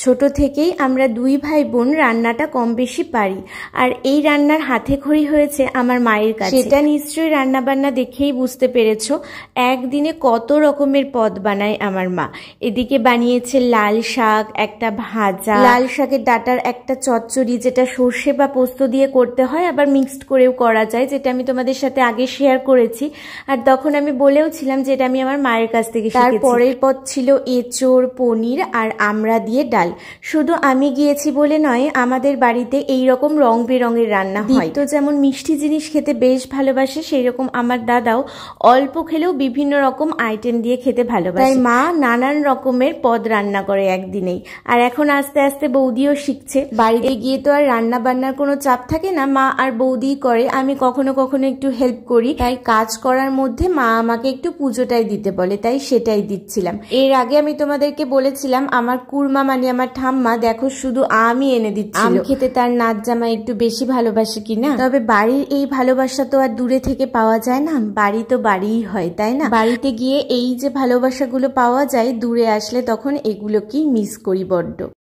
ছোট থেকেই আমরা দুই ভাই বোন রান্নাটা কম বেশি পারি, আর এই রান্নার হাতেখড়ি হয়েছে আমার মায়ের কাছে। সেটা নিশ্চয়ই রান্না বান্না দেখেই বুঝতে পেরেছো। একদিনে কত রকমের পদ বানায় আমার মা। এদিকে বানিয়েছে লাল শাক, একটা ভাজা, লাল শাকের ডাটার একটা চচ্চড়ি যেটা সর্ষে বা পোস্ত দিয়ে করতে হয়, আবার মিক্সড করেও করা যায়, যেটা আমি তোমাদের সাথে আগে শেয়ার করেছি। আর তখন আমি বলেও ছিলাম যে এটা আমি আমার মায়ের কাছ থেকে শিখেছি। তারপরের পদ ছিল এঁচোড়, পনির আর আমড়া দিয়ে ডাল। শুধু আমি গিয়েছি বলে নয়, আমাদের বাড়িতে এই রকম রং বেরঙের রান্না হয়। তো যেমন মিষ্টি জিনিস খেতে বেশ ভালোবাসে, সেই রকম আমার দাদাও অল্প খেলেও বিভিন্ন রকম আইটেম দিয়ে খেতে ভালোবাসে। তাই মা নানান রকমের পদ রান্না করে একদিনেই। আর এখন আস্তে আস্তে বৌদিও শিখছে। বাড়িতে গিয়ে তো আর রান্না বান্নার কোনো চাপ থাকে না, মা আর বৌদি করে, আমি কখনো কখনো একটু হেল্প করি। তাই কাজ করার মধ্যে মা আমাকে একটু পুজোটাই দিতে বলে, তাই সেটাই দিচ্ছিলাম। এর আগে আমি তোমাদেরকে বলেছিলাম আমার কুর্মা মানে আমার ঠাম্মা দেখো শুধু আমই এনে দিচ্ছিল। আম খেতে তার নাচ জামা একটু বেশি ভালোবাসে কিনা। তবে বাড়ির এই ভালোবাসা তো আর দূরে থেকে পাওয়া যায় না, বাড়ি তো বাড়িই হয়, তাই না? বাড়িতে গিয়ে এই যে ভালোবাসাগুলো পাওয়া যায়, দূরে আসলে তখন এগুলোকেই মিস করি বড্ড।